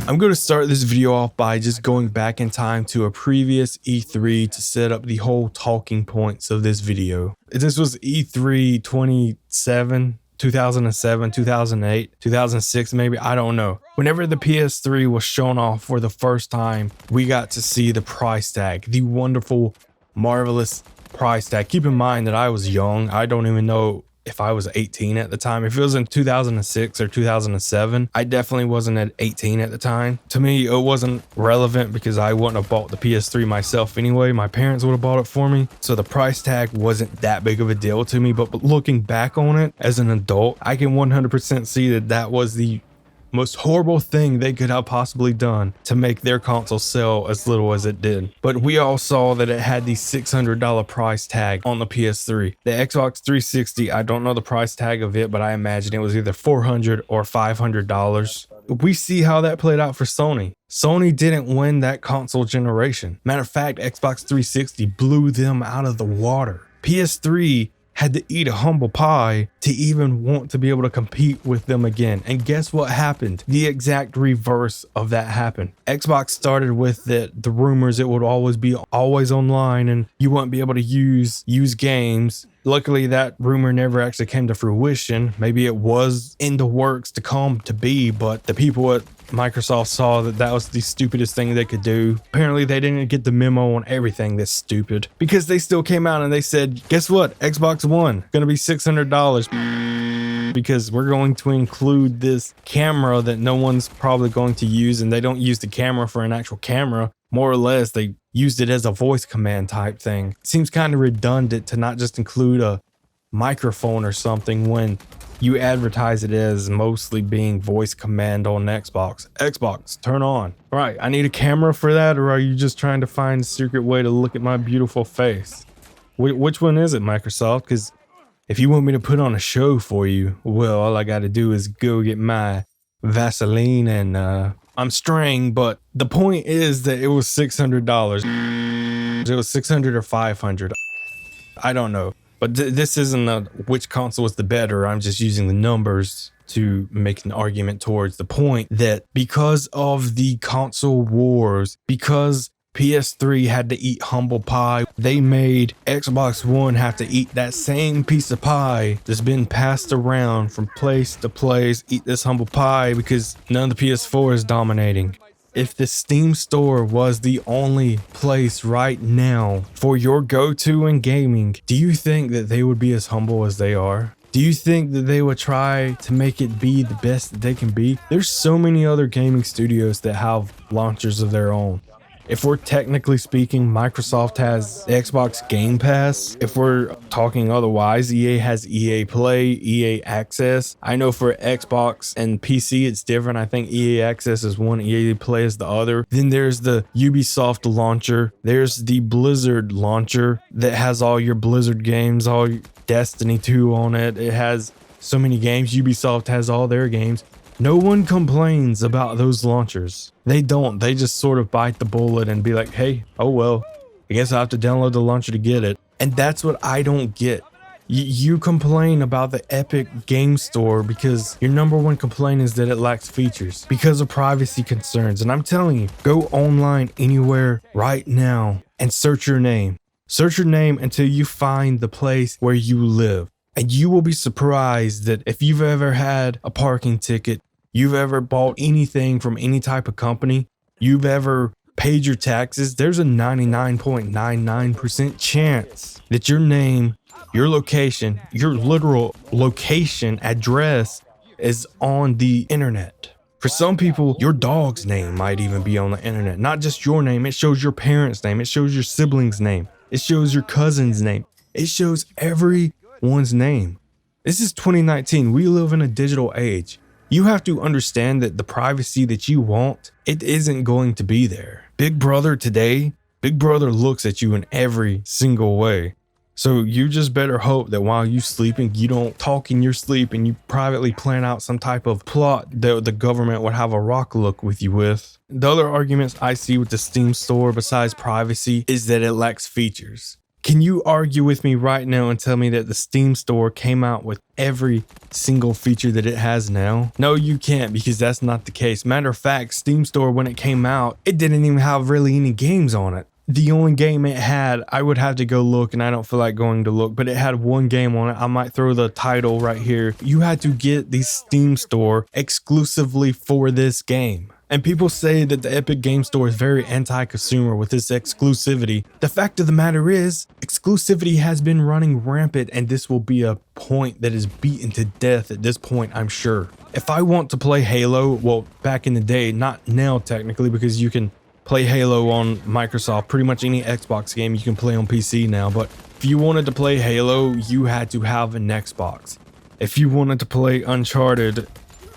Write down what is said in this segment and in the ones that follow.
I'm going to start this video off by just going back in time to a previous E3 to set up the whole talking points of this video. This was E3 2007, 2008, 2006 maybe, I don't know. Whenever the PS3 was shown off for the first time, we got to see the price tag, the wonderful, marvelous price tag. Keep in mind that I was young. I don't even know if I was 18 at the time. If it was in 2006 or 2007, I definitely wasn't at 18 at the time. To me, it wasn't relevant because I wouldn't have bought the PS3 myself anyway. My parents would have bought it for me. So the price tag wasn't that big of a deal to me. But looking back on it as an adult, I can 100% see that that was the most horrible thing they could have possibly done to make their console sell as little as it did. But we all saw that it had the $600 price tag on the PS3. The Xbox 360, I don't know the price tag of it, but I imagine it was either $400 or $500. We see how that played out for Sony. Sony didn't win that console generation. Matter of fact, Xbox 360 blew them out of the water. PS3 had to eat a humble pie to even want to be able to compete with them again. And guess what happened? The exact reverse of that happened. Xbox started with the rumors it would always be always online and you wouldn't be able to use games. Luckily, that rumor never actually came to fruition. Maybe it was in the works to come to be, but the people at Microsoft saw that that was the stupidest thing they could do. Apparently, they didn't get the memo on everything that's stupid because they still came out and they said, guess what? Xbox One, gonna be $600 because we're going to include this camera that no one's probably going to use, and they don't use the camera for an actual camera. More or less, they used it as a voice command type thing. It seems kind of redundant to not just include a microphone or something when you advertise it as mostly being voice command on Xbox. Xbox, turn on. All right, I need a camera for that, or are you just trying to find a secret way to look at my beautiful face? Which one is it, Microsoft? Because if you want me to put on a show for you, well, all I got to do is go get my Vaseline and I'm straying, but the point is that it was $600. It was $600 or $500. I don't know. But this isn't which console is the better. I'm just using the numbers to make an argument towards the point that because of the console wars, because PS3 had to eat humble pie, they made Xbox One have to eat that same piece of pie that's been passed around from place to place. Eat this humble pie because none of the PS4 is dominating. If the Steam store was the only place right now for your go-to in gaming, do you think that they would be as humble as they are? Do you think that they would try to make it be the best that they can be? There's so many other gaming studios that have launchers of their own. If we're technically speaking, Microsoft has Xbox Game Pass. If we're talking otherwise, EA has EA Play, EA Access. I know for Xbox and PC, it's different. I think EA Access is one, EA Play is the other. Then there's the Ubisoft launcher. There's the Blizzard launcher that has all your Blizzard games, all your Destiny 2 on it. It has so many games. Ubisoft has all their games. No one complains about those launchers. They don't. They just sort of bite the bullet and be like, hey, oh well, I guess I have to download the launcher to get it. And that's what I don't get. You complain about the Epic Game Store because your number one complaint is that it lacks features because of privacy concerns. And I'm telling you, go online anywhere right now and search your name. Search your name until you find the place where you live. And you will be surprised that if you've ever had a parking ticket, you've ever bought anything from any type of company, you've ever paid your taxes, there's a 99.99% chance that your name, your location, your literal location address is on the internet. For some people, your dog's name might even be on the internet. Not just your name, it shows your parents' name, it shows your sibling's name, it shows your cousin's name, it shows everyone's name. This is 2019. We live in a digital age. You have to understand that the privacy that you want, it isn't going to be there. Big Brother today, Big Brother looks at you in every single way. So you just better hope that while you sleeping, you don't talk in your sleep and you privately plan out some type of plot that the government would have a rock look with you with. The other arguments I see with the Steam store besides privacy is that it lacks features. Can you argue with me right now and tell me that the Steam store came out with every single feature that it has now? No, you can't, because that's not the case. Matter of fact, Steam store, when it came out, it didn't even have really any games on it. The only game it had, I would have to go look, and I don't feel like going to look, but it had one game on it. I might throw the title right here. You had to get the Steam store exclusively for this game. And people say that the Epic Game Store is very anti-consumer with this exclusivity. The fact of the matter is, exclusivity has been running rampant, and this will be a point that is beaten to death at this point, I'm sure. If I want to play Halo, well, back in the day, not now technically, because you can play Halo on Microsoft, pretty much any Xbox game you can play on PC now, but if you wanted to play Halo, you had to have an Xbox. If you wanted to play Uncharted,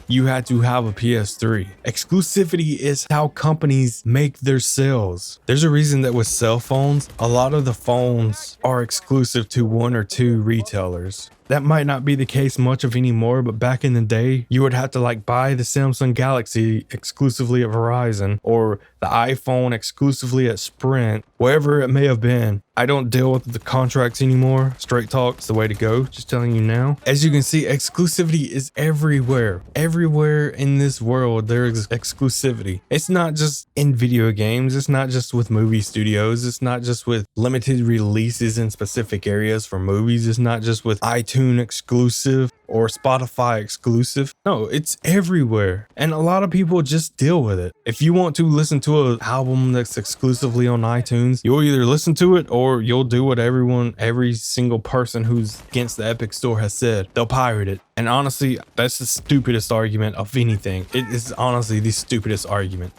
you had to have a PS3. Exclusivity is how companies make their sales. There's a reason that with cell phones, a lot of the phones are exclusive to one or two retailers. That might not be the case much of anymore, but back in the day, you would have to like buy the Samsung Galaxy exclusively at Verizon or the iPhone exclusively at Sprint, wherever it may have been. I don't deal with the contracts anymore. Straight talk's the way to go, just telling you now. As you can see, exclusivity is everywhere. Everywhere in this world, there is exclusivity. It's not just in video games. It's not just with movie studios. It's not just with limited releases in specific areas for movies. It's not just with iTunes exclusive or Spotify exclusive. No, it's everywhere. And a lot of people just deal with it. If you want to listen to an album that's exclusively on iTunes, you'll either listen to it or you'll do what every single person who's against the Epic Store has said. They'll pirate it. And honestly, that's the stupidest argument of anything. It is honestly the stupidest argument.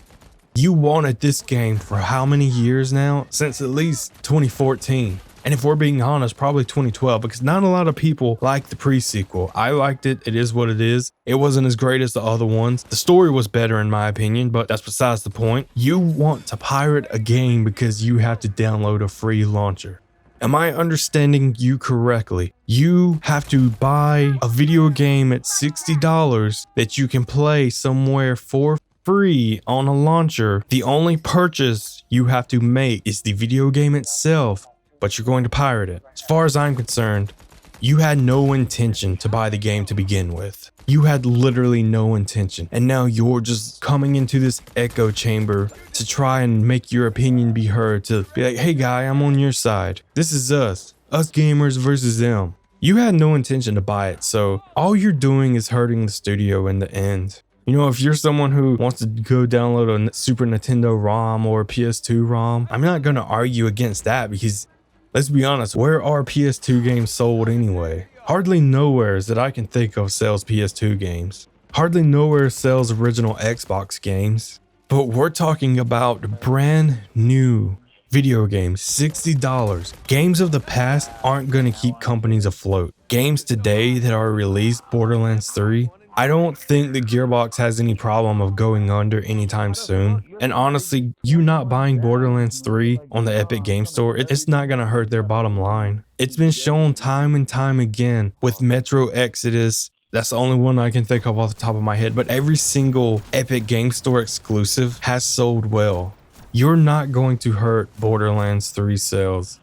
You wanted this game for how many years now? Since at least 2014. And if we're being honest, probably 2012, because not a lot of people like the pre-sequel. I liked it. It is what it is. It wasn't as great as the other ones. The story was better in my opinion, but that's besides the point. You want to pirate a game because you have to download a free launcher. Am I understanding you correctly? You have to buy a video game at $60 that you can play somewhere for free on a launcher. The only purchase you have to make is the video game itself, but you're going to pirate it. As far as I'm concerned, you had no intention to buy the game to begin with. You had literally no intention. And now you're just coming into this echo chamber to try and make your opinion be heard, to be like, hey guy, I'm on your side. This is us gamers versus them. You had no intention to buy it, so all you're doing is hurting the studio in the end. You know, if you're someone who wants to go download a Super Nintendo ROM or a PS2 ROM, I'm not going to argue against that because, let's be honest, where are PS2 games sold anyway? Hardly nowhere that I can think of sells PS2 games. Hardly nowhere sells original Xbox games. But we're talking about brand new video games, $60. Games of the past aren't going to keep companies afloat. Games today that are released, Borderlands 3, I don't think that Gearbox has any problem of going under anytime soon. And honestly, you not buying Borderlands 3 on the Epic Game Store, it's not going to hurt their bottom line. It's been shown time and time again with Metro Exodus. That's the only one I can think of off the top of my head. But every single Epic Game Store exclusive has sold well. You're not going to hurt Borderlands 3 sales.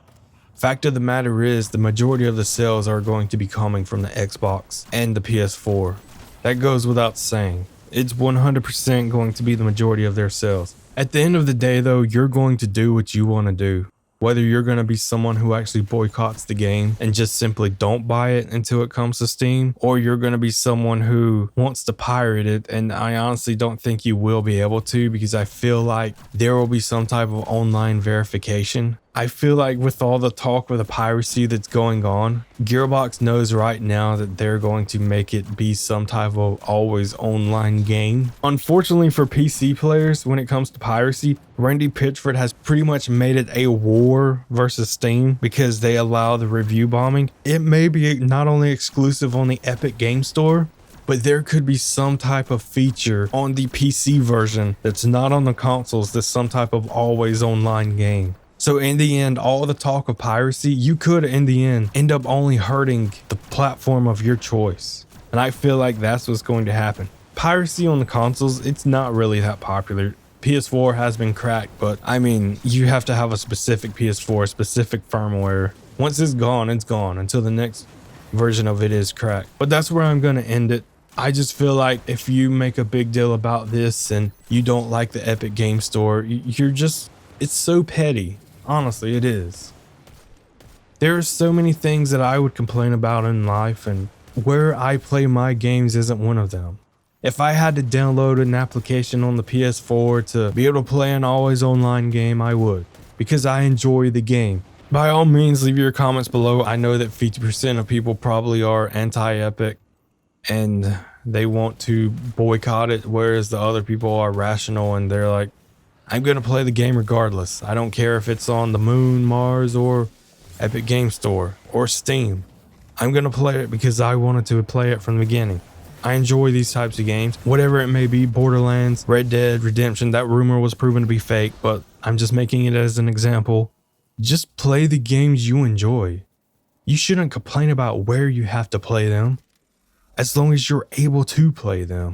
Fact of the matter is, the majority of the sales are going to be coming from the Xbox and the PS4. That goes without saying. It's 100% going to be the majority of their sales. At the end of the day though, you're going to do what you want to do. Whether you're going to be someone who actually boycotts the game and just simply don't buy it until it comes to Steam, or you're going to be someone who wants to pirate it, and I honestly don't think you will be able to, because I feel like there will be some type of online verification. I feel like with all the talk with the piracy that's going on, Gearbox knows right now that they're going to make it be some type of always online game. Unfortunately for PC players, when it comes to piracy, Randy Pitchford has pretty much made it a war versus Steam because they allow the review bombing. It may be not only exclusive on the Epic Game Store, but there could be some type of feature on the PC version that's not on the consoles, that's some type of always online game. So in the end, all the talk of piracy, you could in the end end up only hurting the platform of your choice. And I feel like that's what's going to happen. Piracy on the consoles, it's not really that popular. PS4 has been cracked, but I mean, you have to have a specific PS4, specific firmware. Once it's gone until the next version of it is cracked. But that's where I'm going to end it. I just feel like if you make a big deal about this and you don't like the Epic Game Store, you're just, it's so petty. Honestly, it is. There are so many things that I would complain about in life, and where I play my games isn't one of them. If I had to download an application on the PS4 to be able to play an always online game, I would, because I enjoy the game. By all means, leave your comments below. I know that 50% of people probably are anti-Epic and they want to boycott it, whereas the other people are rational and they're like, I'm going to play the game regardless. I don't care if it's on the moon, Mars, or Epic Game Store, or Steam. I'm going to play it because I wanted to play it from the beginning. I enjoy these types of games, whatever it may be. Borderlands, Red Dead Redemption, that rumor was proven to be fake, but I'm just making it as an example. Just play the games you enjoy. You shouldn't complain about where you have to play them, as long as you're able to play them.